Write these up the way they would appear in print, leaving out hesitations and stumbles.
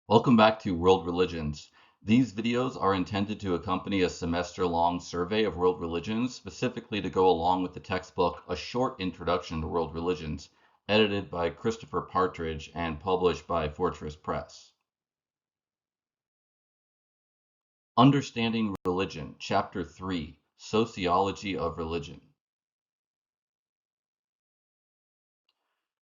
Welcome back to World Religions. These videos are intended to accompany a semester-long survey of world religions, specifically to go along with the textbook A Short Introduction to World Religions, edited by Christopher Partridge and published by Fortress Press. Understanding Religion, Chapter 3, Sociology of Religion.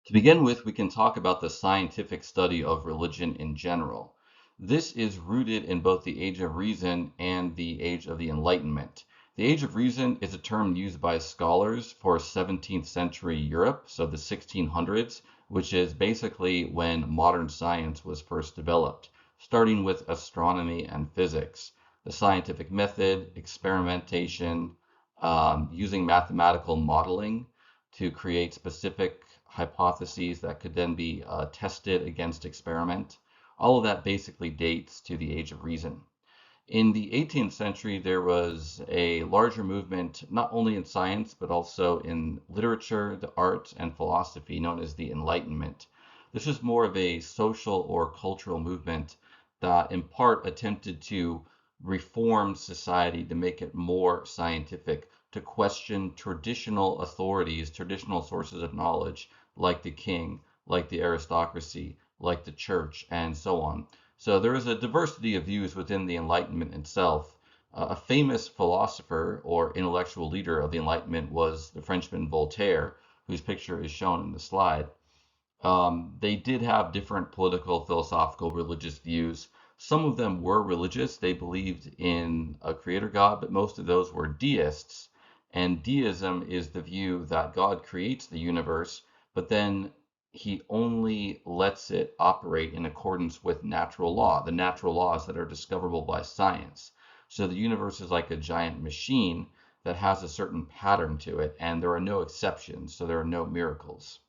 To begin with, we can talk about the scientific study of religion in general. This is rooted in both the Age of Reason and the Age of the Enlightenment. The Age of Reason is a term used by scholars for 17th century Europe, so the 1600s, which is basically when modern science was first developed, starting with astronomy and physics, the scientific method, experimentation, using mathematical modeling to create specific hypotheses that could then be tested against experiment. All of that basically dates to the Age of Reason. In the 18th century, there was a larger movement, not only in science, but also in literature, the arts, and philosophy, known as the Enlightenment. This is more of a social or cultural movement that in part attempted to reform society to make it more scientific, to question traditional authorities, traditional sources of knowledge, like the king, like the aristocracy, like the church, and so on. So there is a diversity of views within the Enlightenment itself. A famous philosopher or intellectual leader of the Enlightenment was the Frenchman Voltaire, whose picture is shown in the slide. They did have different political, philosophical, religious views. Some of them were religious. They believed in a creator God, but most of those were deists. And deism is the view that God creates the universe, but then he only lets it operate in accordance with natural law, the natural laws that are discoverable by science. So the universe is like a giant machine that has a certain pattern to it, and there are no exceptions, so there are no miracles.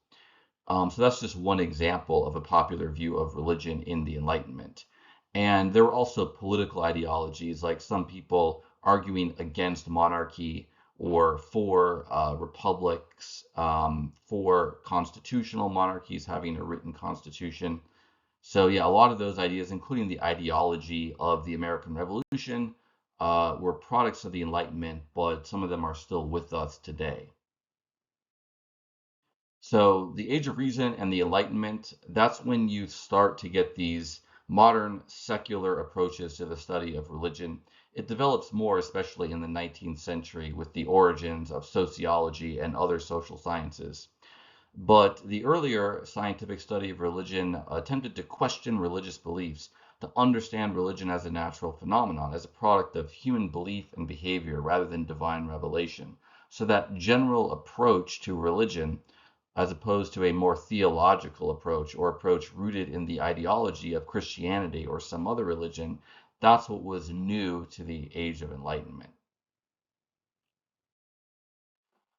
So that's just one example of a popular view of religion in the Enlightenment. And there were also political ideologies, like some people arguing against monarchy or for republics, for constitutional monarchies having a written constitution. So yeah, a lot of those ideas, including the ideology of the American Revolution, were products of the Enlightenment, but some of them are still with us today. So the Age of Reason and the Enlightenment, that's when you start to get these modern secular approaches to the study of religion. It develops more, especially in the 19th century, with the origins of sociology and other social sciences. But the earlier scientific study of religion attempted to question religious beliefs, to understand religion as a natural phenomenon, as a product of human belief and behavior rather than divine revelation. So that general approach to religion, as opposed to a more theological approach or approach rooted in the ideology of Christianity or some other religion, that's what was new to the Age of Enlightenment.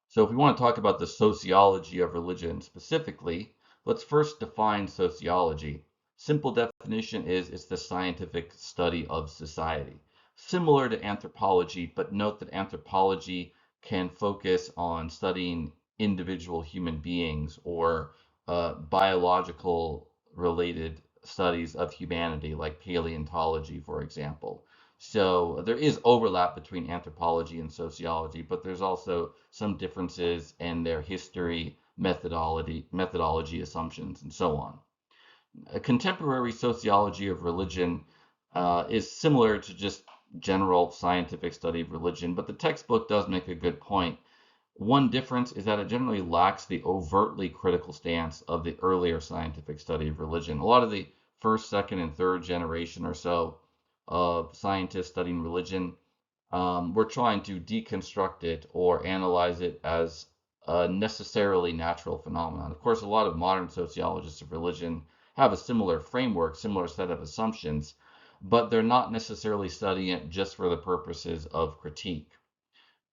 So if we want to talk about the sociology of religion specifically, let's first define sociology. Simple definition is it's the scientific study of society. Similar to anthropology, but note that anthropology can focus on studying individual human beings or biological related studies of humanity, like paleontology, for example. So there is overlap between anthropology and sociology, but there's also some differences in their history, methodology assumptions, and so on. A contemporary sociology of religion is similar to just general scientific study of religion, but the textbook does make a good point. One difference is that it generally lacks the overtly critical stance of the earlier scientific study of religion. A lot of the first, second, and third generation or so of scientists studying religion were trying to deconstruct it or analyze it as a necessarily natural phenomenon. Of course, a lot of modern sociologists of religion have a similar framework, similar set of assumptions, but they're not necessarily studying it just for the purposes of critique.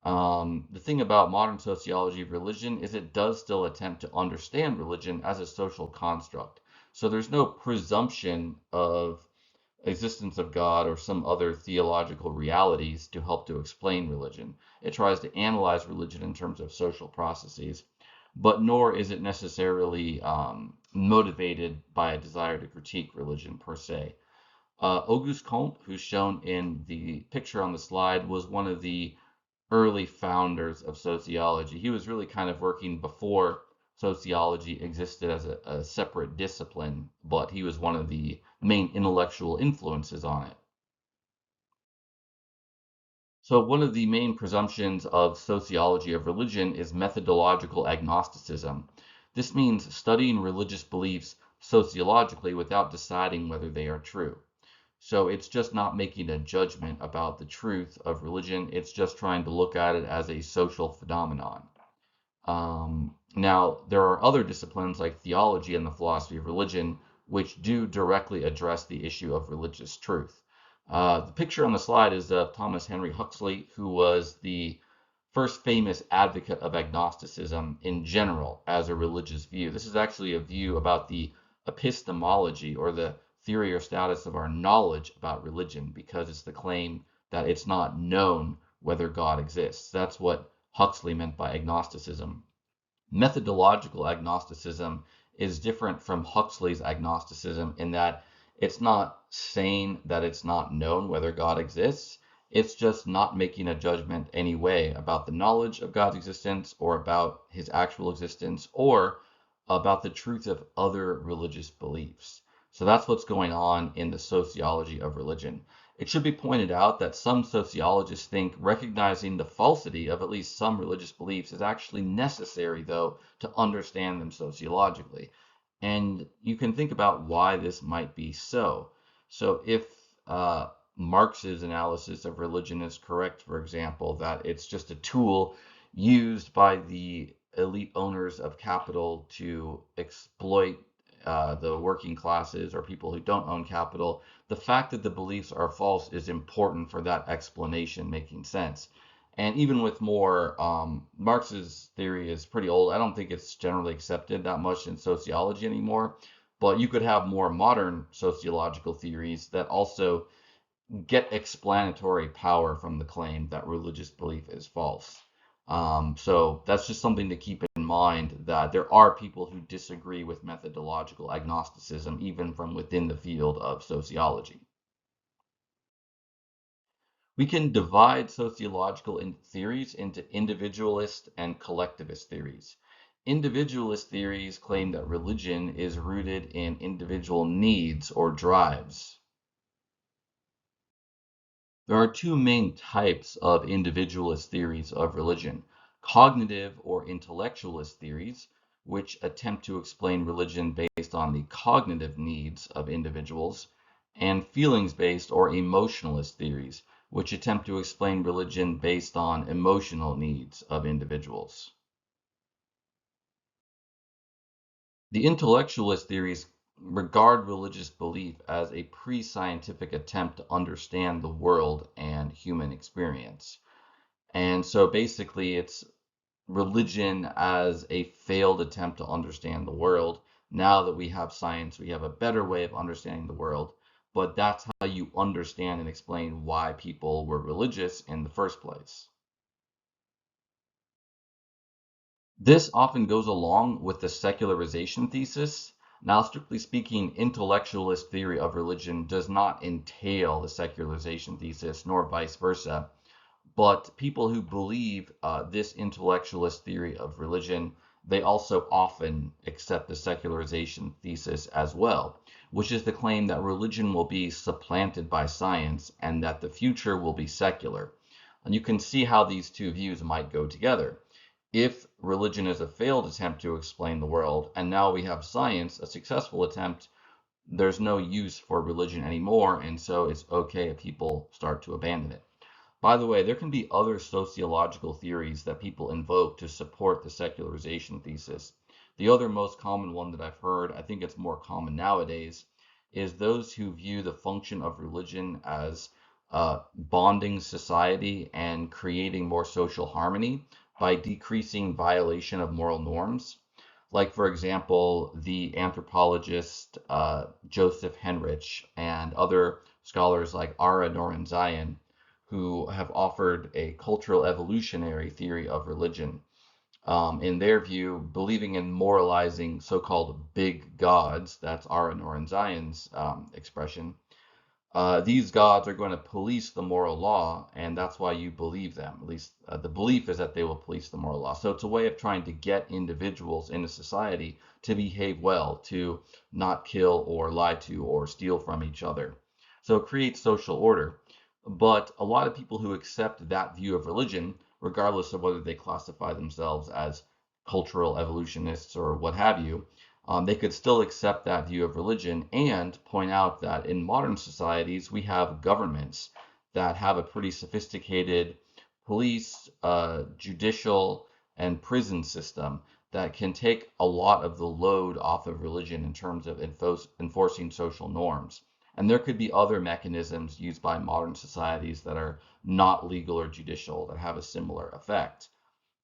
The thing about modern sociology of religion is it does still attempt to understand religion as a social construct. So there's no presumption of existence of God or some other theological realities to help to explain religion. It tries to analyze religion in terms of social processes, but nor is it necessarily motivated by a desire to critique religion per se. Auguste Comte, who's shown in the picture on the slide, was one of the early founders of sociology. He was really kind of working before sociology existed as a separate discipline, but he was one of the main intellectual influences on it. So, one of the main presumptions of sociology of religion is methodological agnosticism. This means studying religious beliefs sociologically without deciding whether they are true. So, it's just not making a judgment about the truth of religion, it's just trying to look at it as a social phenomenon. Now, there are other disciplines like theology and the philosophy of religion, which do directly address the issue of religious truth. The picture on the slide is of Thomas Henry Huxley, who was the first famous advocate of agnosticism in general as a religious view. This is actually a view about the epistemology or the theory or status of our knowledge about religion, because it's the claim that it's not known whether God exists. That's what Huxley meant by agnosticism. Methodological agnosticism is different from Huxley's agnosticism in that it's not saying that it's not known whether God exists. It's just not making a judgment anyway about the knowledge of God's existence or about his actual existence or about the truth of other religious beliefs. So that's what's going on in the sociology of religion. It should be pointed out that some sociologists think recognizing the falsity of at least some religious beliefs is actually necessary, though, to understand them sociologically. And you can think about why this might be so. So, if Marx's analysis of religion is correct, for example, that it's just a tool used by the elite owners of capital to exploit the working classes or people who don't own capital, the fact that the beliefs are false is important for that explanation making sense. And even with more, Marx's theory is pretty old. I don't think it's generally accepted that much in sociology anymore. But you could have more modern sociological theories that also get explanatory power from the claim that religious belief is false. So that's just something to keep in mind, that there are people who disagree with methodological agnosticism, even from within the field of sociology. We can divide sociological theories into individualist and collectivist theories. Individualist theories claim that religion is rooted in individual needs or drives. There are two main types of individualist theories of religion: cognitive or intellectualist theories, which attempt to explain religion based on the cognitive needs of individuals, and feelings-based or emotionalist theories, which attempt to explain religion based on emotional needs of individuals. The intellectualist theories regard religious belief as a pre-scientific attempt to understand the world and human experience. And so basically, it's religion as a failed attempt to understand the world. Now that we have science, we have a better way of understanding the world, but that's how you understand and explain why people were religious in the first place. This often goes along with the secularization thesis. Now, strictly speaking, intellectualist theory of religion does not entail the secularization thesis, nor vice versa. But people who believe this intellectualist theory of religion, they also often accept the secularization thesis as well, which is the claim that religion will be supplanted by science and that the future will be secular. And you can see how these two views might go together. If religion is a failed attempt to explain the world, and now we have science, a successful attempt, there's no use for religion anymore, and so it's okay if people start to abandon it. By the way, there can be other sociological theories that people invoke to support the secularization thesis. The other most common one that I've heard, I think it's more common nowadays, is those who view the function of religion as bonding society and creating more social harmony by decreasing violation of moral norms. Like, for example, the anthropologist Joseph Henrich and other scholars like Ara Norenzayan, who have offered a cultural evolutionary theory of religion. In their view, believing in moralizing so called big gods, that's Ara Norenzayan's expression, these gods are going to police the moral law, and that's why you believe them. At least the belief is that they will police the moral law. So it's a way of trying to get individuals in a society to behave well, to not kill or lie to or steal from each other. So it creates social order. But a lot of people who accept that view of religion, regardless of whether they classify themselves as cultural evolutionists or what have you, they could still accept that view of religion and point out that in modern societies, we have governments that have a pretty sophisticated police, judicial, and prison system that can take a lot of the load off of religion in terms of enforcing social norms. And there could be other mechanisms used by modern societies that are not legal or judicial that have a similar effect.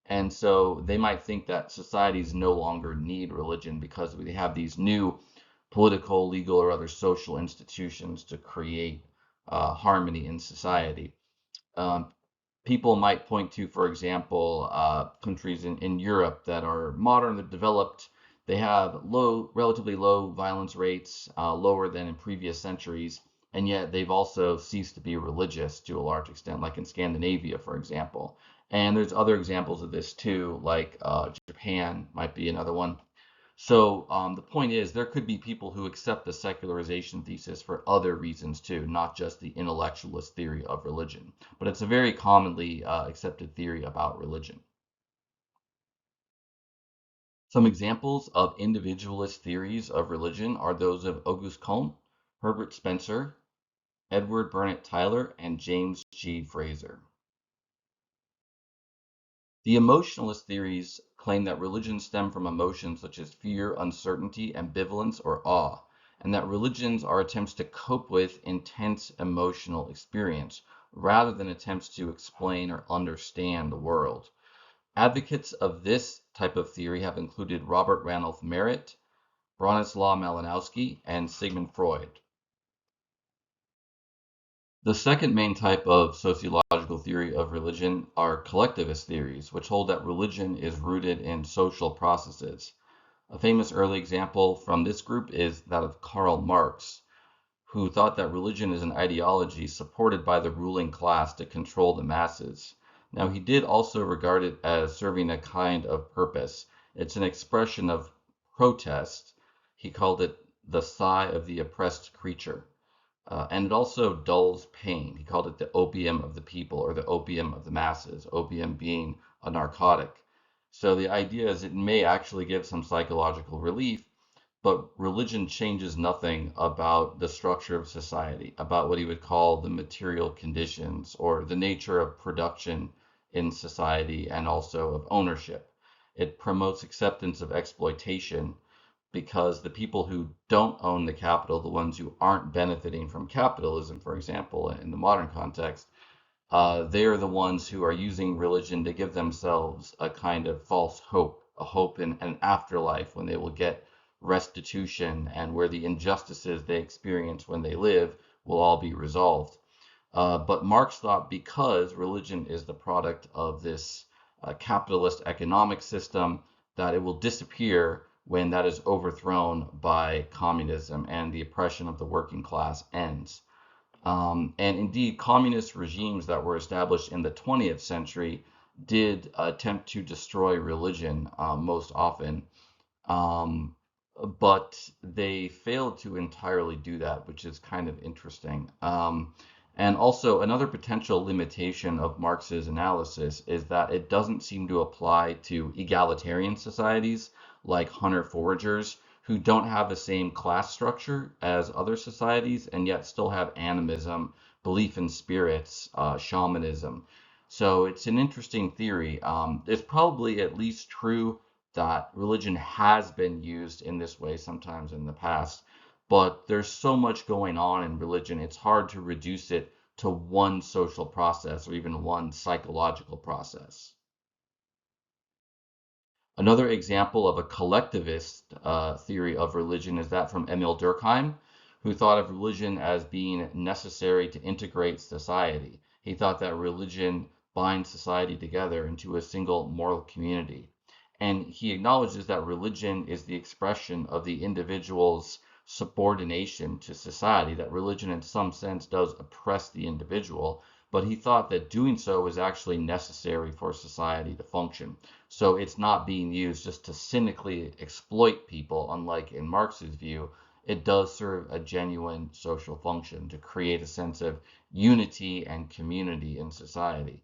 And so they might think that societies no longer need religion because we have these new political, legal, or other social institutions to create harmony in society. Um, People might point to, for example, countries in Europe that are modern, they're developed, they have relatively low violence rates, lower than in previous centuries, and yet they've also ceased to be religious to a large extent, like in Scandinavia, for example. And there's other examples of this too, like Japan might be another one. So the point is, there could be people who accept the secularization thesis for other reasons too, not just the intellectualist theory of religion. But it's a very commonly accepted theory about religion. Some examples of individualist theories of religion are those of Auguste Comte, Herbert Spencer, Edward Burnett Tyler, and James G. Fraser. The emotionalist theories claim that religions stem from emotions such as fear, uncertainty, ambivalence, or awe, and that religions are attempts to cope with intense emotional experience rather than attempts to explain or understand the world. Advocates of this type of theory have included Robert Ranulph Merritt, Bronislaw Malinowski, and Sigmund Freud. The second main type of sociological theory of religion are collectivist theories, which hold that religion is rooted in social processes. A famous early example from this group is that of Karl Marx, who thought that religion is an ideology supported by the ruling class to control the masses. Now, he did also regard it as serving a kind of purpose. It's an expression of protest. He called it the sigh of the oppressed creature. And it also dulls pain. He called it the opium of the people or the opium of the masses, opium being a narcotic. So the idea is it may actually give some psychological relief, but religion changes nothing about the structure of society, about what he would call the material conditions or the nature of production in society and also of ownership. It promotes acceptance of exploitation because the people who don't own the capital, the ones who aren't benefiting from capitalism, for example, in the modern context, they are the ones who are using religion to give themselves a kind of false hope, a hope in an afterlife when they will get restitution and where the injustices they experience when they live will all be resolved. But Marx thought because religion is the product of this capitalist economic system, that it will disappear when that is overthrown by communism and the oppression of the working class ends. And indeed, communist regimes that were established in the 20th century did attempt to destroy religion most often. Um, but they failed to entirely do that, which is kind of interesting. And also, another potential limitation of Marx's analysis is that it doesn't seem to apply to egalitarian societies like hunter-foragers who don't have the same class structure as other societies and yet still have animism, belief in spirits, shamanism. So it's an interesting theory. It's probably at least true that religion has been used in this way sometimes in the past, but there's so much going on in religion, it's hard to reduce it to one social process or even one psychological process. Another example of a collectivist theory of religion is that from Emil Durkheim, who thought of religion as being necessary to integrate society. He thought that religion binds society together into a single moral community. And he acknowledges that religion is the expression of the individual's subordination to society, that religion in some sense does oppress the individual, but he thought that doing so was actually necessary for society to function. So it's not being used just to cynically exploit people, unlike in Marx's view. It does serve a genuine social function to create a sense of unity and community in society.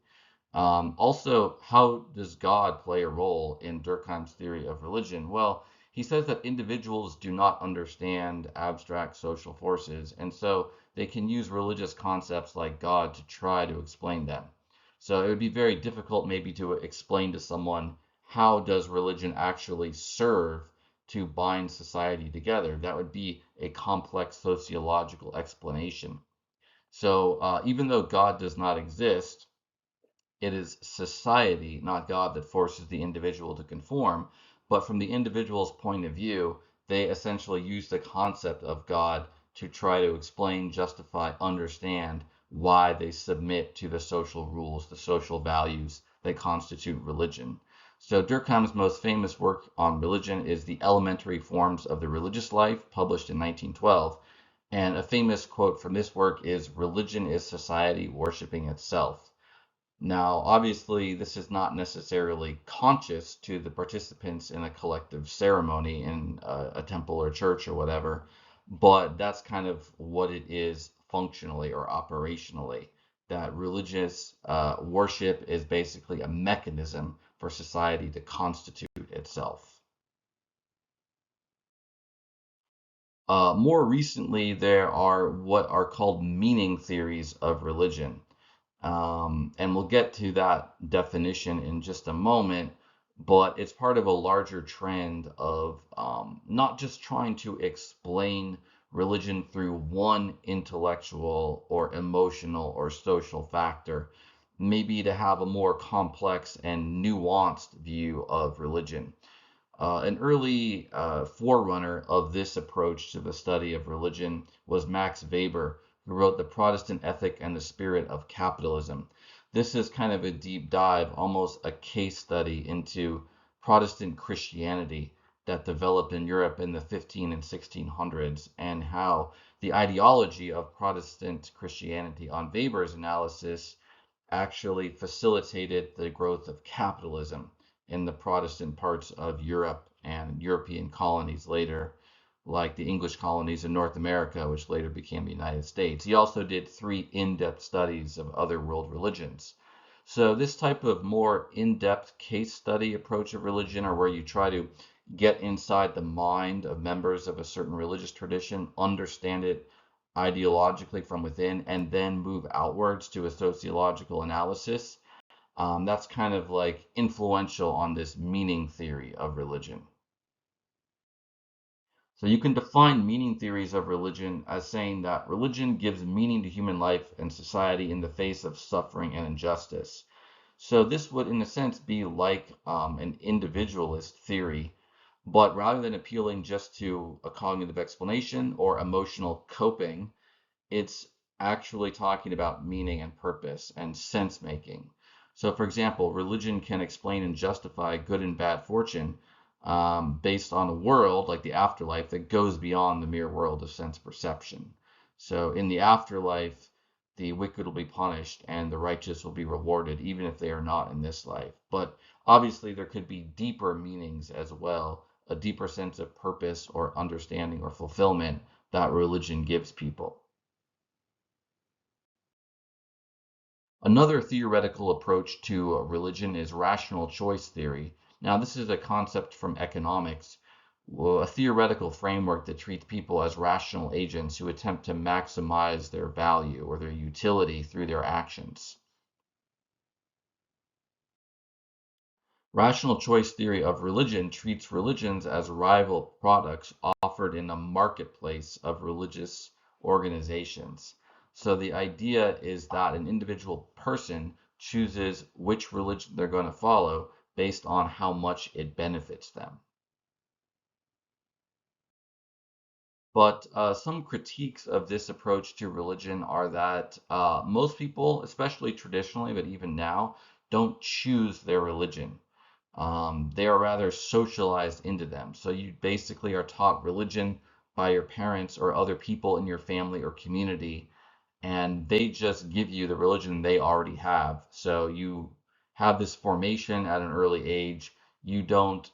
Also, how does God play a role in Durkheim's theory of religion? Well, he says that individuals do not understand abstract social forces, and so they can use religious concepts like God to try to explain them. So it would be very difficult maybe to explain to someone how does religion actually serve to bind society together. That would be a complex sociological explanation. So even though God does not exist, it is society, not God, that forces the individual to conform. But from the individual's point of view, they essentially use the concept of God to try to explain, justify, understand why they submit to the social rules, the social values that constitute religion. So Durkheim's most famous work on religion is The Elementary Forms of the Religious Life, published in 1912. And a famous quote from this work is, "Religion is society worshiping itself." Now, obviously, this is not necessarily conscious to the participants in a collective ceremony in a temple or church or whatever, but that's kind of what it is functionally or operationally. That religious worship is basically a mechanism for society to constitute itself. More recently, there are what are called meaning theories of religion. And we'll get to that definition in just a moment, but it's part of a larger trend of not just trying to explain religion through one intellectual or emotional or social factor, maybe to have a more complex and nuanced view of religion. An early forerunner of this approach to the study of religion was Max Weber, who wrote The Protestant Ethic and the Spirit of Capitalism. This is kind of a deep dive, almost a case study into Protestant Christianity that developed in Europe in the 15 and 1600s, and how the ideology of Protestant Christianity, on Weber's analysis, actually facilitated the growth of capitalism in the Protestant parts of Europe and European colonies later, like the English colonies in North America, which later became the United States. He also did 3 in-depth studies of other world religions. So this type of more in-depth case study approach of religion, or where you try to get inside the mind of members of a certain religious tradition, understand it ideologically from within, and then move outwards to a sociological analysis, that's kind of like influential on this meaning theory of religion. So you can define meaning theories of religion as saying that religion gives meaning to human life and society in the face of suffering and injustice. So this would, in a sense, be like an individualist theory, but rather than appealing just to a cognitive explanation or emotional coping, it's actually talking about meaning and purpose and sense making. So, for example, religion can explain and justify good and bad fortune based on a world like the afterlife that goes beyond the mere world of sense perception. So, in the afterlife, the wicked will be punished and the righteous will be rewarded, even if they are not in this life. But obviously, there could be deeper meanings as well, a deeper sense of purpose or understanding or fulfillment that religion gives people. Another theoretical approach to religion is rational choice theory. Now, this is a concept from economics, a theoretical framework that treats people as rational agents who attempt to maximize their value or their utility through their actions. Rational choice theory of religion treats religions as rival products offered in a marketplace of religious organizations. So the idea is that an individual person chooses which religion they're going to follow based on how much it benefits them. But some critiques of this approach to religion are that most people, especially traditionally, but even now, don't choose their religion. They are rather socialized into them. So you basically are taught religion by your parents or other people in your family or community, and they just give you the religion they already have. So you have this formation at an early age. You don't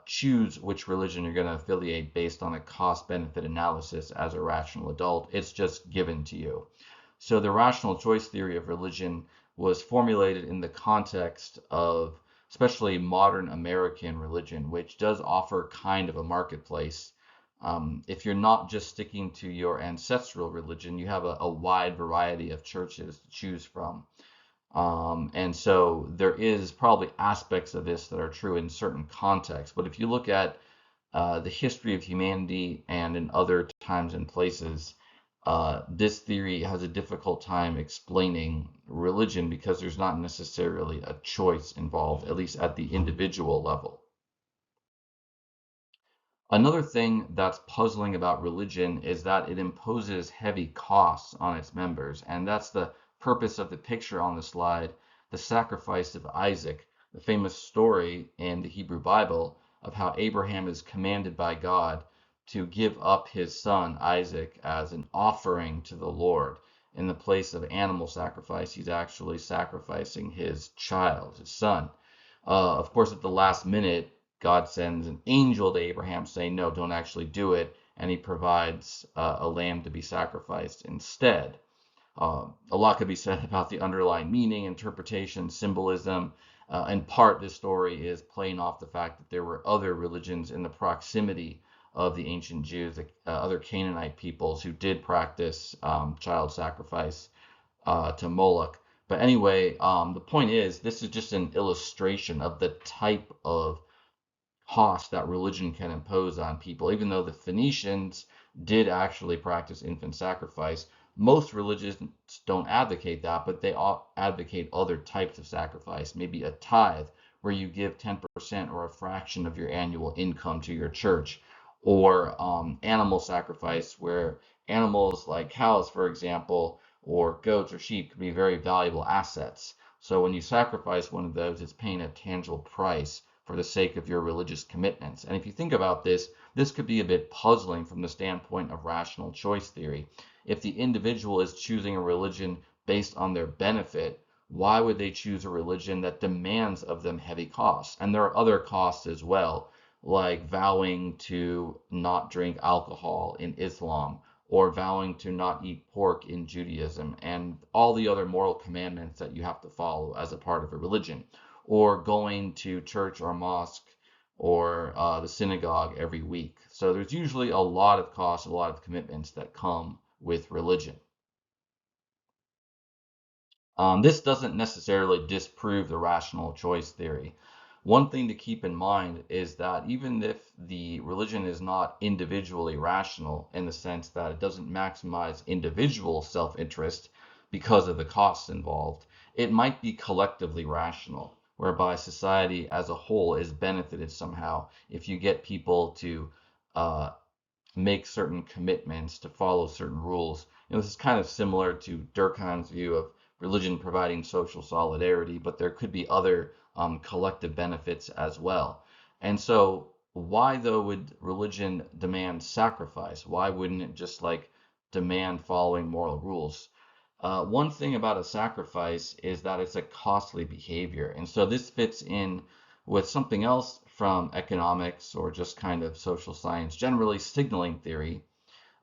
choose which religion you're going to affiliate based on a cost benefit analysis as a rational adult. It's just given to you. So the rational choice theory of religion was formulated in the context of especially modern American religion, which does offer kind of a marketplace. If you're not just sticking to your ancestral religion, you have a wide variety of churches to choose from. And so there is probably aspects of this that are true in certain contexts. But if you look at the history of humanity and in other times and places, this theory has a difficult time explaining religion because there's not necessarily a choice involved, at least at the individual level. Another thing that's puzzling about religion is that it imposes heavy costs on its members, and that's the purpose of the picture on the slide, the sacrifice of Isaac, the famous story in the Hebrew Bible of how Abraham is commanded by God to give up his son Isaac as an offering to the Lord. In the place of animal sacrifice, he's actually sacrificing his child, his son. Of course, at the last minute, God sends an angel to Abraham saying, no, don't actually do it. And he provides a lamb to be sacrificed instead. A lot could be said about the underlying meaning, interpretation, symbolism. In part, this story is playing off the fact that there were other religions in the proximity of the ancient Jews, other Canaanite peoples who did practice child sacrifice to Moloch. But anyway, the point is, this is just an illustration of the type of cost that religion can impose on people. Even though the Phoenicians did actually practice infant sacrifice, most religions don't advocate that, but they advocate other types of sacrifice, maybe a tithe, where you give 10% or a fraction of your annual income to your church, or animal sacrifice, where animals like cows, for example, or goats or sheep can be very valuable assets. So when you sacrifice one of those, it's paying a tangible price for the sake of your religious commitments. And if you think about this, this could be a bit puzzling from the standpoint of rational choice theory. If the individual is choosing a religion based on their benefit, why would they choose a religion that demands of them heavy costs? And there are other costs as well, like vowing to not drink alcohol in Islam, or vowing to not eat pork in Judaism, and all the other moral commandments that you have to follow as a part of a religion, or going to church or mosque or the synagogue every week. So there's usually a lot of costs, a lot of commitments that come with religion. This doesn't necessarily disprove the rational choice theory. One thing to keep in mind is that even if the religion is not individually rational in the sense that it doesn't maximize individual self-interest because of the costs involved, it might be collectively rational, whereby society as a whole is benefited somehow if you get people to uh, make certain commitments, to follow certain rules. This is kind of similar to Durkheim's view of religion providing social solidarity, but there could be other collective benefits as well. And so, why though would religion demand sacrifice? Why wouldn't it just like demand following moral rules? One thing about a sacrifice is that it's a costly behavior. And so this fits in with something else from economics or just kind of social science, generally signaling theory.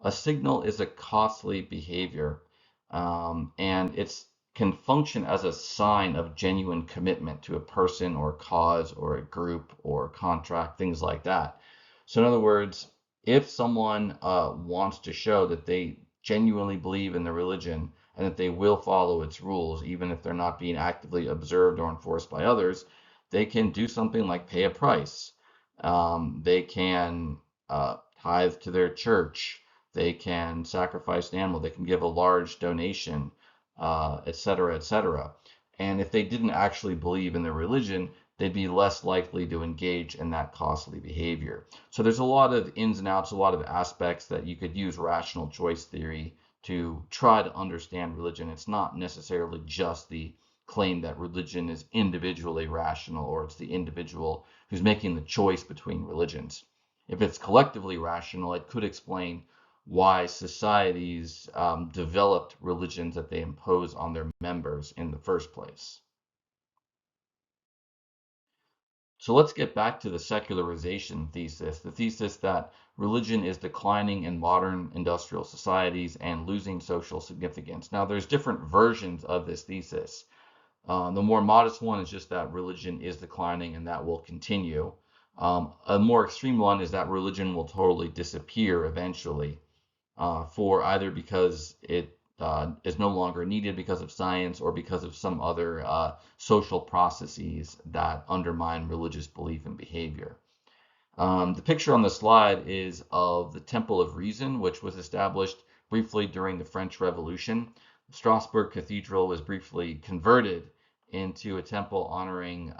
A signal is a costly behavior, and it can function as a sign of genuine commitment to a person or cause or a group or contract, things like that. So, in other words, if someone wants to show that they genuinely believe in the religion and that they will follow its rules, even if they're not being actively observed or enforced by others, they can do something like pay a price. They can tithe to their church. They can sacrifice an animal. They can give a large donation, et cetera, et cetera. And if they didn't actually believe in their religion, they'd be less likely to engage in that costly behavior. So there's a lot of ins and outs, a lot of aspects that you could use rational choice theory to try to understand religion. It's not necessarily just the claim that religion is individually rational or it's the individual who's making the choice between religions. If it's collectively rational, it could explain why societies developed religions that they impose on their members in the first place. So let's get back to the secularization thesis, the thesis that religion is declining in modern industrial societies and losing social significance. Now, there's different versions of this thesis. The more modest one is just that religion is declining and that will continue. A more extreme one is that religion will totally disappear eventually, for either because it is no longer needed because of science or because of some other social processes that undermine religious belief and behavior. The picture on the slide is of the Temple of Reason, which was established briefly during the French Revolution. Strasbourg Cathedral was briefly converted into a temple honoring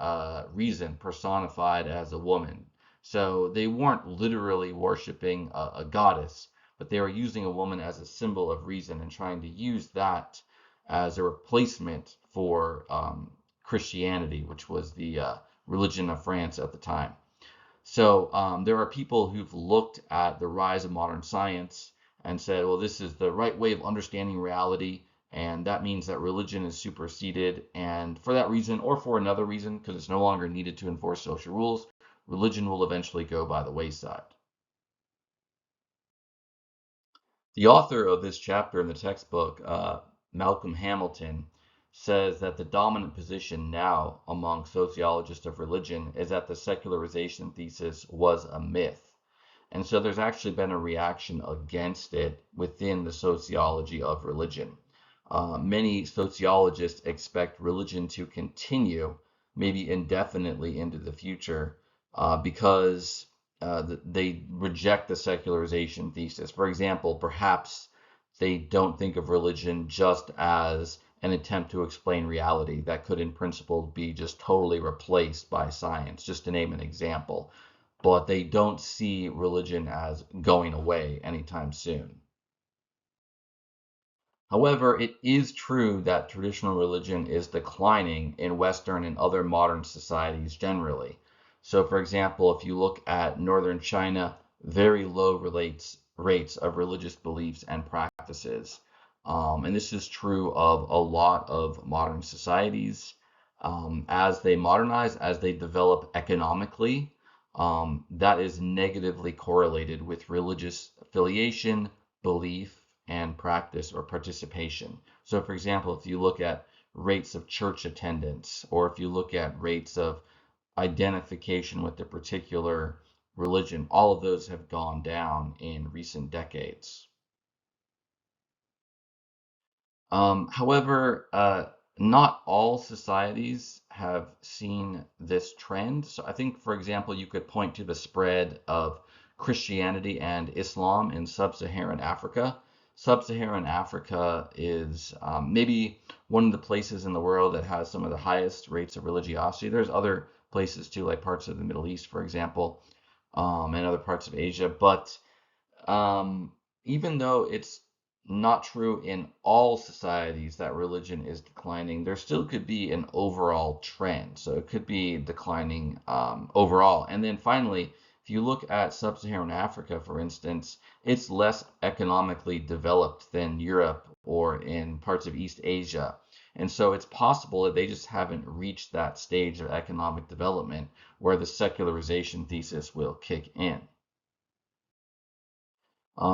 reason personified as a woman. So they weren't literally worshiping a goddess, but they were using a woman as a symbol of reason and trying to use that as a replacement for Christianity, which was the religion of France at the time. So there are people who've looked at the rise of modern science and said, well, this is the right way of understanding reality, and that means that religion is superseded. And for that reason, or for another reason, because it's no longer needed to enforce social rules, religion will eventually go by the wayside. The author of this chapter in the textbook, Malcolm Hamilton, says that the dominant position now among sociologists of religion is that the secularization thesis was a myth. And so there's actually been a reaction against it within the sociology of religion. Many sociologists expect religion to continue, maybe indefinitely into the future, because they reject the secularization thesis. For example, perhaps they don't think of religion just as an attempt to explain reality that could, in principle, be just totally replaced by science, just to name an example. But they don't see religion as going away anytime soon. However, it is true that traditional religion is declining in Western and other modern societies generally. So, for example, if you look at northern China, very low rates of religious beliefs and practices. And this is true of a lot of modern societies. As they modernize, as they develop economically, that is negatively correlated with religious affiliation, belief, and practice or participation. So, for example, if you look at rates of church attendance, or if you look at rates of identification with a particular religion, all of those have gone down in recent decades. However, not all societies have seen this trend. So I think, for example, you could point to the spread of Christianity and Islam in sub-Saharan Africa. Sub-Saharan Africa is maybe one of the places in the world that has some of the highest rates of religiosity. There's other places too, like parts of the Middle East, for example, and other parts of Asia. But um, even though it's not true in all societies that religion is declining, there still could be an overall trend. So it could be declining overall. And then finally, if you look at sub-Saharan Africa, for instance, it's less economically developed than Europe or in parts of East Asia. And so it's possible that they just haven't reached that stage of economic development where the secularization thesis will kick in.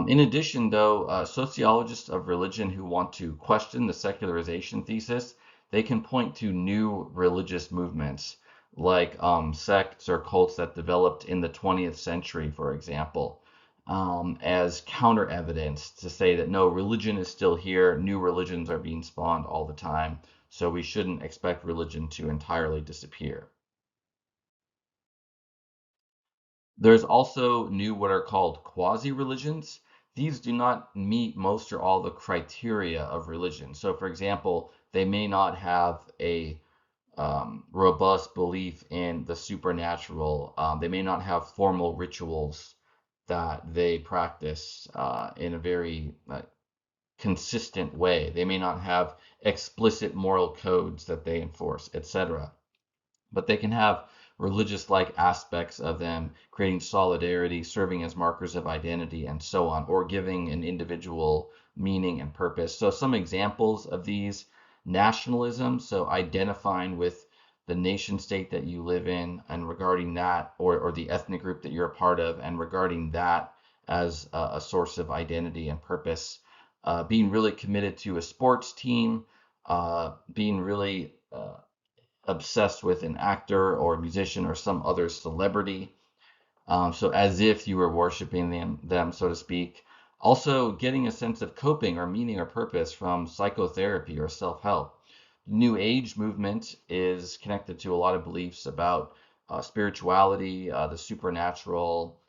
In addition, though, sociologists of religion who want to question the secularization thesis, they can point to new religious movements like sects or cults that developed in the 20th century, for example, as counter evidence to say that no, religion is still here, new religions are being spawned all the time, so we shouldn't expect religion to entirely disappear. There's also new what are called quasi-religions. These do not meet most or all the criteria of religion. So, for example, they may not have a robust belief in the supernatural. They may not have formal rituals that they practice in a very consistent way. They may not have explicit moral codes that they enforce, etc. But they can have religious-like aspects of them, creating solidarity, serving as markers of identity, and so on, or giving an individual meaning and purpose. So some examples of these: nationalism, so identifying with the nation state that you live in and regarding that, or the ethnic group that you're a part of, and regarding that as a source of identity and purpose. Being really committed to a sports team, being really obsessed with an actor or a musician or some other celebrity, so as if you were worshiping them, so to speak. Also, getting a sense of coping or meaning or purpose from psychotherapy or self-help. New Age movement is connected to a lot of beliefs about spirituality, the supernatural,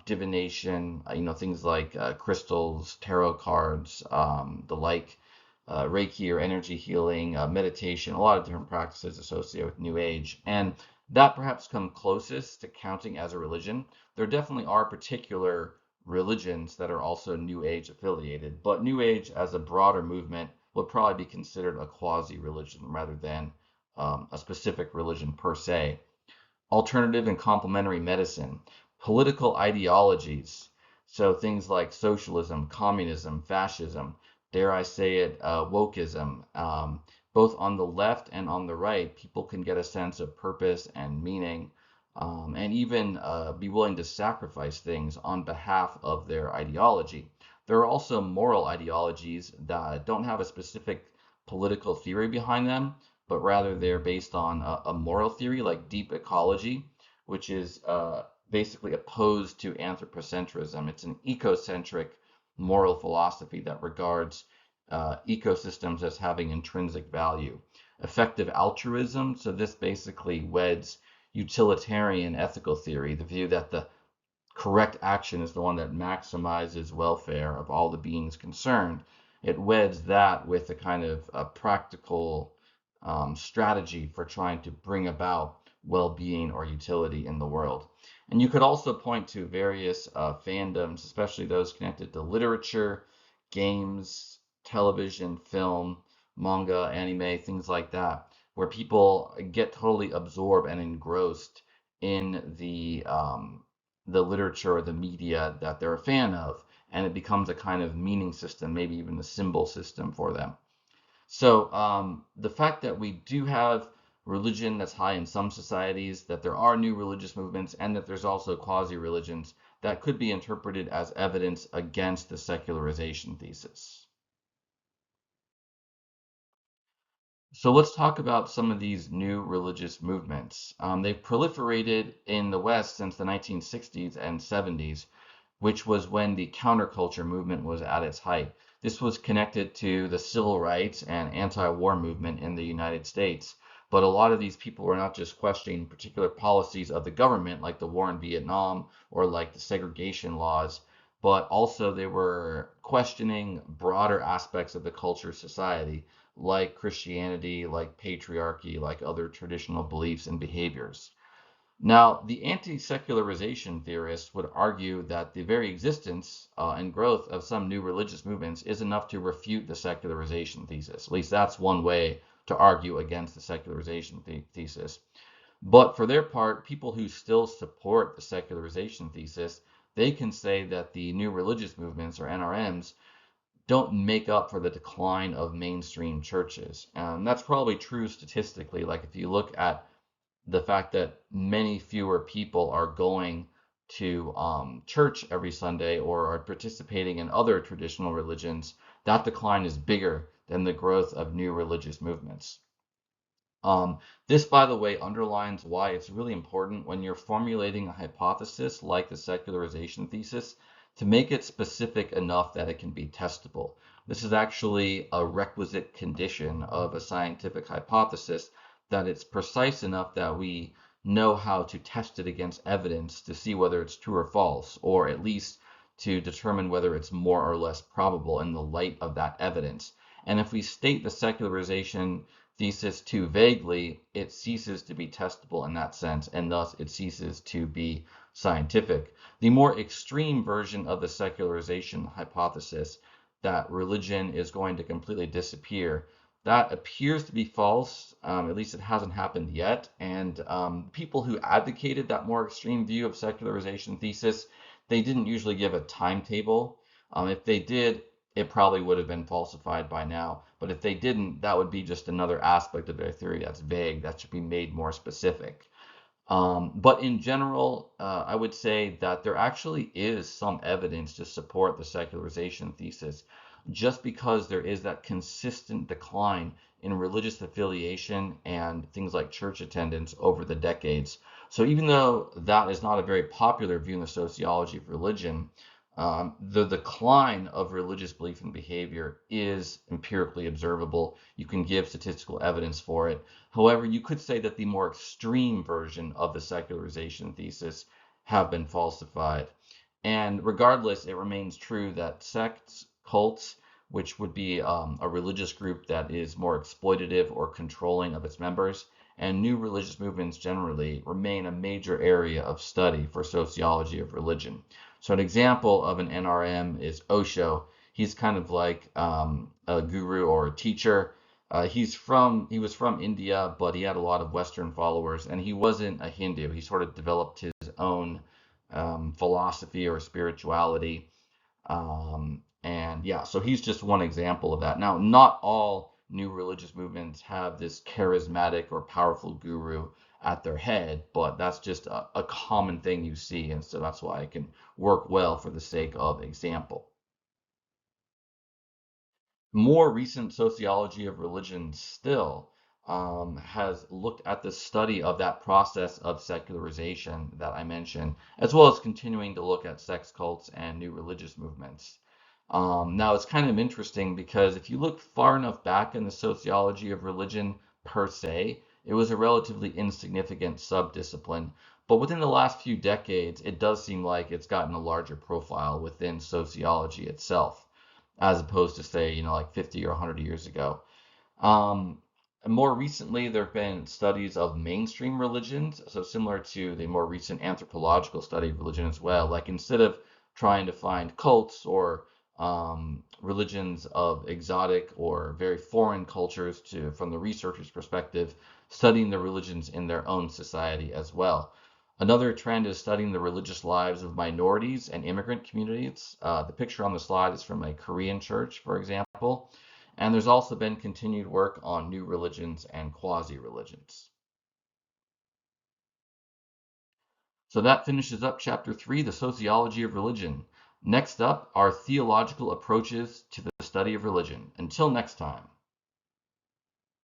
divination, things like crystals, tarot cards, the like, Reiki or energy healing, meditation, a lot of different practices associated with New Age. And that perhaps come closest to counting as a religion. There definitely are particular religions that are also New Age affiliated, but New Age as a broader movement would probably be considered a quasi-religion rather than a specific religion per se. Alternative and complementary medicine, political ideologies, so things like socialism, communism, fascism, dare I say it, wokeism. Both on the left and on the right, people can get a sense of purpose and meaning, and even be willing to sacrifice things on behalf of their ideology. There are also moral ideologies that don't have a specific political theory behind them, but rather they're based on a moral theory like deep ecology, which is basically opposed to anthropocentrism. It's an ecocentric moral philosophy that regards ecosystems as having intrinsic value. Effective altruism, so this basically weds utilitarian ethical theory, the view that the correct action is the one that maximizes welfare of all the beings concerned. It weds that with a kind of a practical strategy for trying to bring about well-being or utility in the world. And you could also point to various fandoms, especially those connected to literature, games, television, film, manga, anime, things like that, where people get totally absorbed and engrossed in the literature or the media that they're a fan of, and it becomes a kind of meaning system, maybe even a symbol system for them. So the fact that we do have religion that's high in some societies, that there are new religious movements, and that there's also quasi-religions, that could be interpreted as evidence against the secularization thesis. So let's talk about some of these new religious movements. They've proliferated in the West since the 1960s and 70s, which was when the counterculture movement was at its height. This was connected to the civil rights and anti-war movement in the United States. But a lot of these people were not just questioning particular policies of the government, like the war in Vietnam or like the segregation laws, but also they were questioning broader aspects of the culture society, like Christianity, like patriarchy, like other traditional beliefs and behaviors. Now, the anti-secularization theorists would argue that the very existence and growth of some new religious movements is enough to refute the secularization thesis. At least that's one way to argue against the secularization thesis. But for their part, people who still support the secularization thesis, they can say that the new religious movements, or NRMs, don't make up for the decline of mainstream churches. And that's probably true statistically. Like if you look at the fact that many fewer people are going to church every Sunday or are participating in other traditional religions, that decline is bigger than the growth of new religious movements. This, by the way, underlines why it's really important when you're formulating a hypothesis like the secularization thesis to make it specific enough that it can be testable. This is actually a requisite condition of a scientific hypothesis, that it's precise enough that we know how to test it against evidence to see whether it's true or false, or at least to determine whether it's more or less probable in the light of that evidence. And if we state the secularization thesis too vaguely, it ceases to be testable in that sense, and thus it ceases to be scientific. The more extreme version of the secularization hypothesis, that religion is going to completely disappear, That appears to be false. At least it hasn't happened yet. And people who advocated that more extreme view of secularization thesis, they didn't usually give a timetable. If they did, it probably would have been falsified by now. But if they didn't, that would be just another aspect of their theory that's vague, that should be made more specific. But in general, I would say that there actually is some evidence to support the secularization thesis, just because there is that consistent decline in religious affiliation and things like church attendance over the decades. So even though that is not a very popular view in the sociology of religion, the decline of religious belief and behavior is empirically observable. You can give statistical evidence for it. However, you could say that the more extreme version of the secularization thesis have been falsified. And regardless, it remains true that sects, cults, which would be a religious group that is more exploitative or controlling of its members, and new religious movements generally remain a major area of study for sociology of religion. So an example of an NRM is Osho. He's kind of like a guru or a teacher. He was from India, but he had a lot of Western followers, and he wasn't a Hindu. He sort of developed his own philosophy or spirituality. And yeah, so he's just one example of that. Now, not all new religious movements have this charismatic or powerful guru at their head, but that's just a common thing you see, and so that's why it can work well for the sake of example. More recent sociology of religion still has looked at the study of that process of secularization that I mentioned, as well as continuing to look at sex cults and new religious movements. Now, it's kind of interesting because if you look far enough back in the sociology of religion per se, it was a relatively insignificant subdiscipline. But within the last few decades, it does seem like it's gotten a larger profile within sociology itself, as opposed to, say, like 50 or 100 years ago. Um, More recently, there have been studies of mainstream religions, so similar to the more recent anthropological study of religion as well. Like instead of trying to find cults or religions of exotic or very foreign cultures to, from the researcher's perspective, studying the religions in their own society as well. Another trend is studying the religious lives of minorities and immigrant communities. The picture on the slide is from a Korean church, for example. And there's also been continued work on new religions and quasi-religions. So that finishes up chapter 3, the sociology of religion. Next up are theological approaches to the study of religion. Until next time.